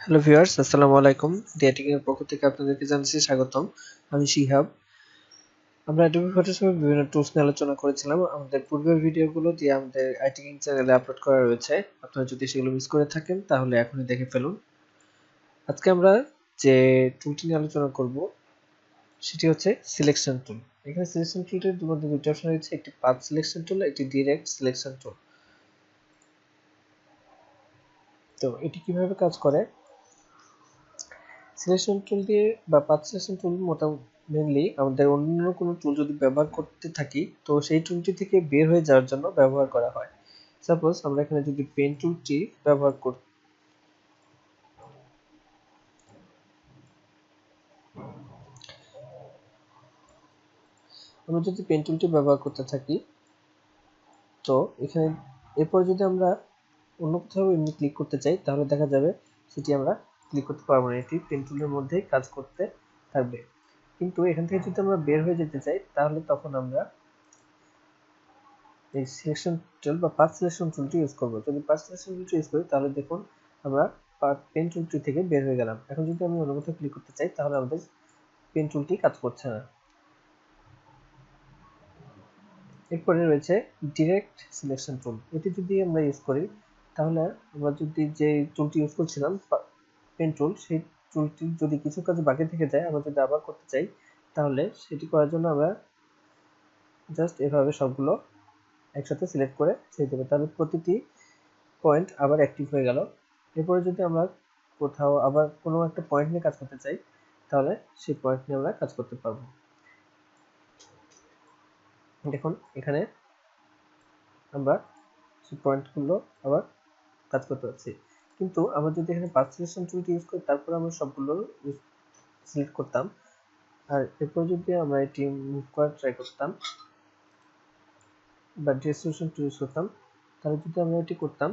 Hello viewers, আসসালামু আলাইকুম। Dating এর পক্ষ থেকে আপনাদেরকে জানাচ্ছি স্বাগতম। আমি শিহাব। আমরা অ্যাডোবি ফটোশপে বিভিন্ন টুলস নিয়ে আলোচনা করেছিলাম। আমাদের পূর্বের ভিডিওগুলো দিয়ে আমাদের আইটিকিং চ্যানেলে আপলোড করা রয়েছে। আপনারা যদি সেগুলো মিস করে থাকেন তাহলে এখনই দেখে ফেলুন। আজকে আমরা যে টুলটি নিয়ে আলোচনা করব সেটি হচ্ছে সিলেকশন টুল। এখানে সিলেকশন টুলটির মধ্যে দুটো অপশন রয়েছে, একটি পাথ সিলেকশন টুল, একটি ডিরেক্ট সিলেকশন টুল। তো এটি কিভাবে কাজ করে? সিলেকশন টুল দিয়ে বা পাথ সিলেকশন টুল মেইনলি আমাদের অন্য কোনো টুল যদি ব্যবহার করতে থাকি তো সেই টুলটি থেকে বের হয়ে যাওয়ার জন্য ব্যবহার করা হয়। সাপোজ আমরা এখানে যদি পেন টুলটি ব্যবহার করি, আমরা যদি পেন টুলটি ব্যবহার করতে থাকি তো এখানে এরপর যদি আমরা অন্য কোথাও এমনি ক্লিক করতে চাই তাহলে দেখা যাবে সেটি আমরা ক্লিক করতে পারবো না, এটি পেন টুলের মধ্যেই কাজ করতে থাকবে। কিন্তু এখান থেকে যদি আমরা বের হয়ে যেতে চাই তাহলে তখন আমরা এই সিলেকশন টুল বা পাথ সিলেকশন টুলটি ইউজ করব। যদি পাথ সিলেকশন টুলটি ইউজ করি তাহলে দেখুন আমরা পেন টুলটি থেকে বের হয়ে গেলাম। এখন যদি আমি অন্য কোথাও ক্লিক করতে চাই তাহলে আমাদের পেন টুলটি কাজ করছে না। এরপরে রয়েছে ডিরেক্ট সিলেকশন টুল। এটি যদি আমরা ইউজ করি তাহলে আমরা যদি যে টুলটি ইউজ করছিলাম পেন টুল, সেই টুলটি যদি কিছু কাজ বাকি থেকে যায় আমরা যদি আবার করতে চাই তাহলে সেটি করার জন্য আমরা জাস্ট এভাবে সবগুলো একসাথে সিলেক্ট করে ছেড়ে দেবো, তাহলে প্রতিটি পয়েন্ট আবার অ্যাক্টিভ হয়ে গেল। এরপরে যদি আমরা কোথাও আবার কোনো একটা পয়েন্ট নিয়ে কাজ করতে চাই তাহলে সেই পয়েন্ট নিয়ে আমরা কাজ করতে পারবো। দেখুন এখানে আমরা সেই পয়েন্টগুলো আবার কাজ করতে পারছি। কিন্তু আমরা যদি এখানে পাথ সিলেকশন টুলটি ইউজ করি তারপর আমরা সবগুলো সিলেক্ট করতাম, আর এরপর যদি আমরা এটি মুভ করার ট্রাই করতাম বা ডিস্ট্রিবিউশন টুল ইউজ করতাম তাহলে যদি আমরা এটি করতাম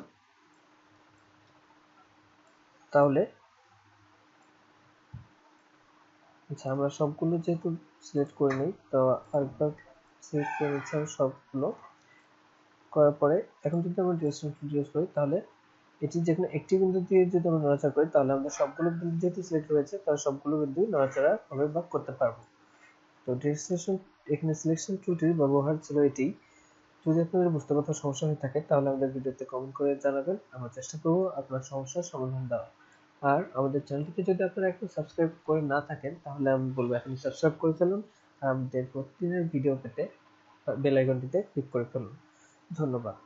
তাহলে আচ্ছা আমরা সবগুলো যেহেতু সিলেক্ট করে নিই তো আরেকবার সিলেক্ট করে নিচ্ছি আমি সবগুলো করার পরে। এখন যদি আমরা ডিরেকশন টুল ইউজ করি তাহলে এটি যেখানে একটি বিন্দু দিয়ে যদি আমরা নড়াচড়া করি তাহলে আমরা সবগুলো বিন্দু যেহেতু সিলেক্ট হয়েছে তাহলে সবগুলো বিন্দু নড়াচড়া হবে বা করতে পারবো। তো ডিরেকশন এখানে সিলেকশন টুলটির ব্যবহার ছিল এটি। যদি আপনাদের বুঝতে কোথাও সমস্যা হয়ে থাকে তাহলে আমাদের ভিডিওতে কমেন্ট করে জানাবেন, আমরা চেষ্টা করব আপনার সমস্যার সমাধান দেওয়ার। আর আমাদের চ্যানেলটিকে যদি আপনারা এখন সাবস্ক্রাইব করে না থাকেন তাহলে আমি বলবো এখন সাবস্ক্রাইব করে ফেলুন আর আমাদের প্রতিদিনের ভিডিও পেতে বেল আইকনটিতে ক্লিক করে ফেলুন। ধন্যবাদ।